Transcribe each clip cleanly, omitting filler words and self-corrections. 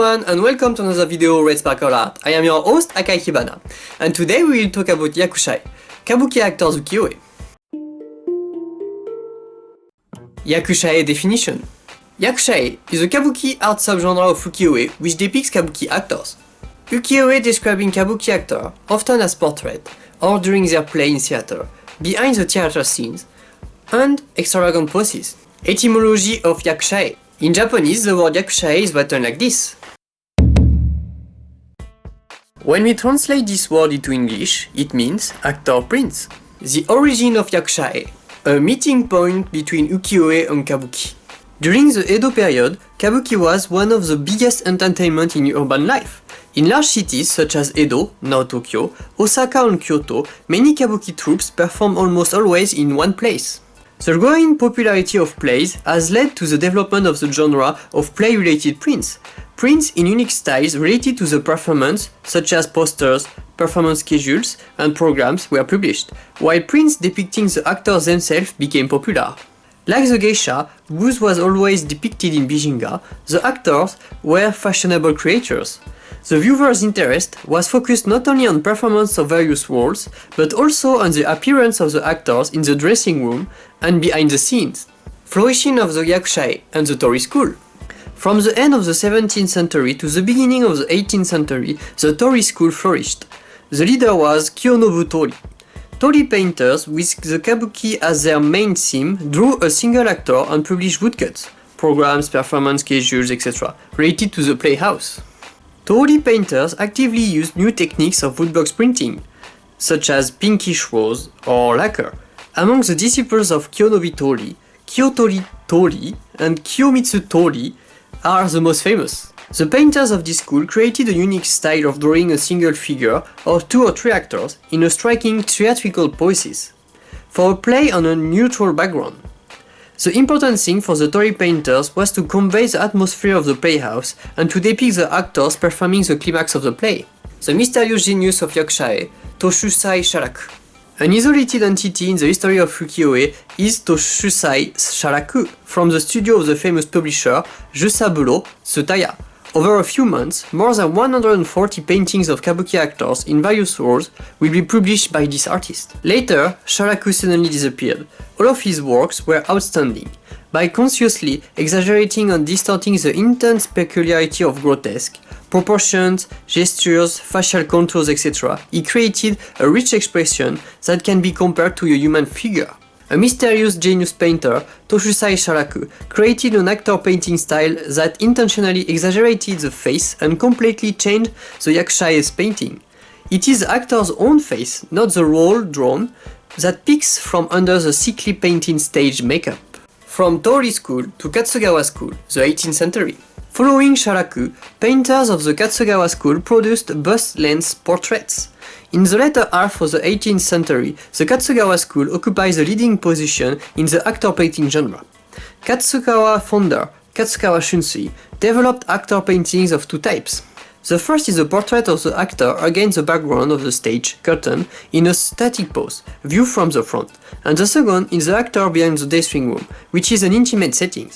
everyone and welcome to another video Red Sparkle Art. I am your host Akai Hibana and today we will talk about Yakusha-e, Kabuki Actors Ukiyo-e. Yakusha-e definition. Yakusha-e is a Kabuki art subgenre of Ukiyo-e which depicts Kabuki actors. Ukiyo-e describing Kabuki actor often as portrait or during their play in theater, behind the theater scenes, and extravagant poses. Etymology of Yakusha-e. In Japanese, the word Yakusha-e is written like this. When we translate this word into English, it means actor prints. The origin of Yakusha-e, a meeting point between Ukiyo-e and Kabuki. During the Edo period, Kabuki was one of the biggest entertainment in urban life. In large cities such as Edo, now Tokyo, Osaka and Kyoto, many Kabuki troupes perform almost always in one place. The growing popularity of plays has led to the development of the genre of play-related prints. Prints in unique styles related to the performance, such as posters, performance schedules, and programs were published, while prints depicting the actors themselves became popular. Like the geisha, whose was always depicted in bijinga, the actors were fashionable creators. The viewer's interest was focused not only on performance of various roles, but also on the appearance of the actors in the dressing room and behind the scenes. Flourishing of the Yakusha-e and the Tori school. From the end of the 17th century to the beginning of the 18th century, the Tori school flourished. The leader was Kiyonobu Tori. Tori painters, with the Kabuki as their main theme, drew a single actor and published woodcuts, programs, performance schedules, etc., related to the playhouse. Tori painters actively used new techniques of woodblocks printing, such as pinkish rose or lacquer. Among the disciples of Kiyonobu Tori, Kiyotori Tori and Kiyomitsu Tori are the most famous. The painters of this school created a unique style of drawing a single figure or two or three actors in a striking theatrical poses, for a play on a neutral background. The important thing for the Tori painters was to convey the atmosphere of the playhouse and to depict the actors performing the climax of the play. The mysterious genius of Yakusha-e, Toshusai Sharaku. An isolated entity in the history of Ukiyo-e is Toshusai Sharaku, from the studio of the famous publisher Jusaburo Tsutaya. Over a few months, more than 140 paintings of Kabuki actors in various roles will be published by this artist. Later, Sharaku suddenly disappeared. All of his works were outstanding. By consciously exaggerating and distorting the intense peculiarity of grotesque, proportions, gestures, facial contours, etc., he created a rich expression that can be compared to a human figure. A mysterious genius painter, Toshusai Sharaku, created an actor painting style that intentionally exaggerated the face and completely changed the Yakusha-e's painting. It is the actor's own face, not the role drawn, that peeks from under the thickly painted stage makeup. From Tori school to Katsugawa school, the 18th century. Following Sharaku, painters of the Katsugawa school produced bust-length portraits. In the later half of the 18th century, the Katsugawa school occupies a leading position in the actor painting genre. Katsugawa founder Katsugawa Shunsen developed actor paintings of two types. The first is a portrait of the actor against the background of the stage curtain in a static pose, viewed from the front, and the second is the actor behind the dressing room, which is an intimate setting.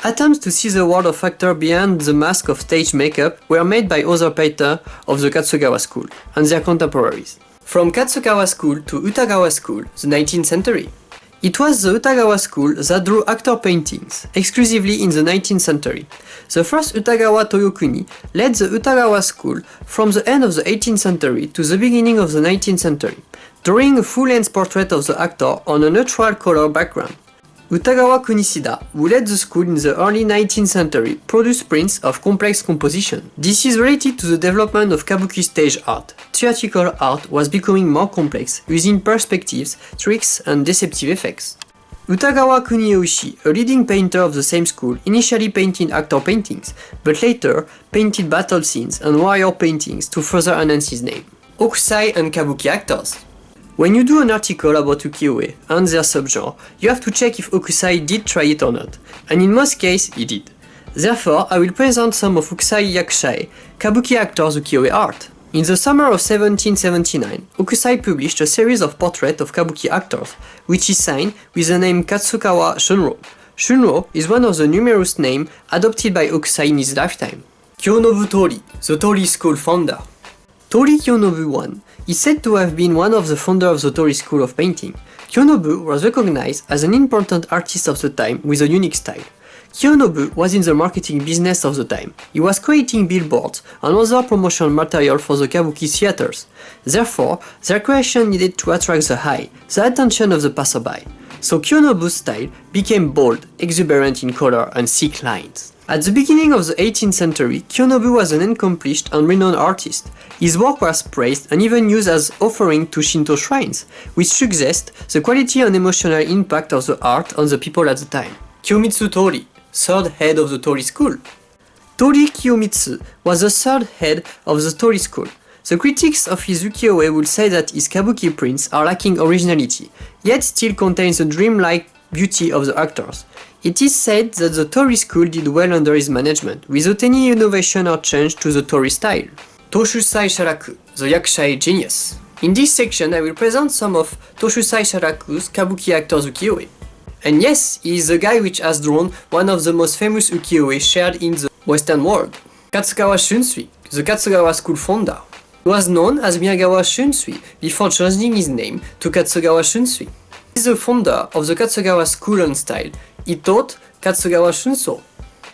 Attempts to see the world of actor behind the mask of stage makeup were made by other painters of the Katsugawa school and their contemporaries. From Katsugawa school to Utagawa school, the 19th century. It was the Utagawa school that drew actor paintings, exclusively in the 19th century. The first Utagawa Toyokuni led the Utagawa school from the end of the 18th century to the beginning of the 19th century, drawing a full-length portrait of the actor on a neutral color background. Utagawa Kunisada, who led the school in the early 19th century, produced prints of complex composition. This is related to the development of Kabuki stage art. Theatrical art was becoming more complex, using perspectives, tricks, and deceptive effects. Utagawa Kuniyoshi, a leading painter of the same school, initially painted actor paintings, but later painted battle scenes and warrior paintings to further enhance his name. Okusai and Kabuki actors. When you do an article about Ukiyo-e and their subgenre, you have to check if Okusai did try it or not, and in most cases he did. Therefore, I will present some of Okusai Yakusha-e, Kabuki actors Ukiyo-e art. In the summer of 1779, Okusai published a series of portraits of Kabuki actors, which he signed with the name Katsukawa Shunro. Shunro is one of the numerous names adopted by Okusai in his lifetime. Kyonobu Tori, the Tori school founder. Tori Kyonobu I is said to have been one of the founders of the Tori school of painting. Kyonobu was recognized as an important artist of the time with a unique style. Kyonobu was in the marketing business of the time. He was creating billboards and other promotional material for the kabuki theaters. Therefore, their creation needed to attract the eye, the attention of the passerby. So Kyonobu's style became bold, exuberant in color and thick lines. At the beginning of the 18th century, Kyonobu was an accomplished and renowned artist. His work was praised and even used as offering to Shinto shrines, which suggests the quality and emotional impact of the art on the people at the time. Kiyomitsu Tori, third head of the Tori school. Tori Kiyomitsu was the third head of the Tori school. The critics of his Ukiyo-e would say that his kabuki prints are lacking originality, yet still contain the dreamlike beauty of the actors. It is said that the Tori school did well under his management, without any innovation or change to the Tori style. Toshusai Sharaku, the Yakusha-e genius. In this section I will present some of Toshusai Sharaku's kabuki actors Ukiyo-e. And yes, he is the guy which has drawn one of the most famous Ukiyo-e shared in the Western world. Katsugawa Shunsui, the Katsugawa school founder. He was known as Miyagawa Shunsui before changing his name to Katsugawa Shunsui. He is the founder of the Katsugawa school and style. He taught Katsugawa Shunso.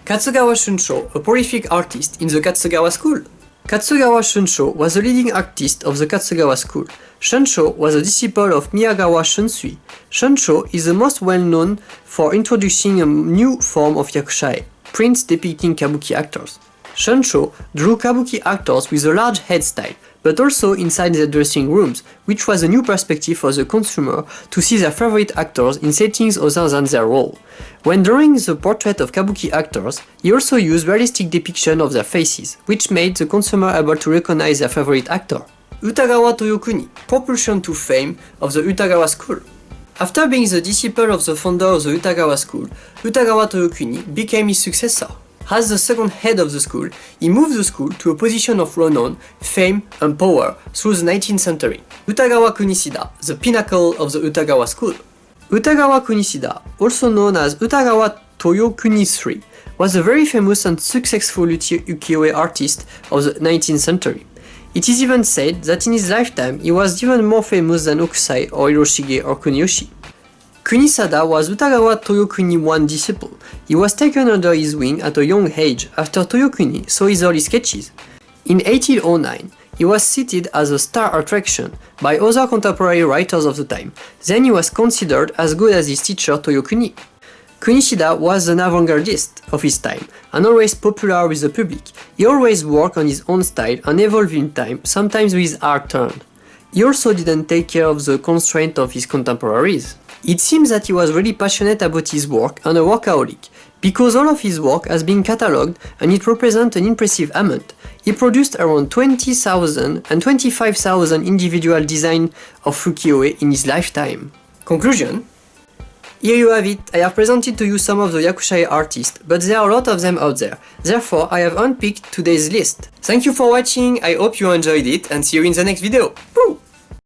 Katsugawa Shunsho, a prolific artist in the Katsugawa school. Katsugawa Shunsho was the leading artist of the Katsugawa school. Shunsho was a disciple of Miyagawa Shunsui. Shunsho is the most well known for introducing a new form of Yakusha-e, prints depicting kabuki actors. Shunsho drew kabuki actors with a large head style, but also inside their dressing rooms, which was a new perspective for the consumer to see their favorite actors in settings other than their role. When drawing the portrait of kabuki actors, he also used realistic depiction of their faces, which made the consumer able to recognize their favorite actor. Utagawa Toyokuni, propulsion to fame of the Utagawa school. After being the disciple of the founder of the Utagawa school, Utagawa Toyokuni became his successor. As the second head of the school, he moved the school to a position of renown, fame, and power through the 19th century. Utagawa Kunisada, the pinnacle of the Utagawa school. Utagawa Kunisada, also known as Utagawa Toyokuni III, was a very famous and successful ukiyo-e artist of the 19th century. It is even said that in his lifetime he was even more famous than Okusai or Hiroshige or Kuniyoshi. Kunisada was Utagawa Toyokuni I's disciple. He was taken under his wing at a young age after Toyokuni saw his early sketches. In 1809, he was cited as a star attraction by other contemporary writers of the time. Then he was considered as good as his teacher Toyokuni. Kunisada was an avant-gardist of his time and always popular with the public. He always worked on his own style and evolved in time, sometimes with his art turned. He also didn't take care of the constraint of his contemporaries. It seems that he was really passionate about his work and a workaholic, because all of his work has been catalogued and it represents an impressive amount. He produced around 20,000 and 25,000 individual designs of ukiyo-e in his lifetime. Conclusion? Here you have it. I have presented to you some of the Yakusha-e artists, but there are a lot of them out there. Therefore, I have unpicked today's list. Thank you for watching, I hope you enjoyed it, and see you in the next video. Woo!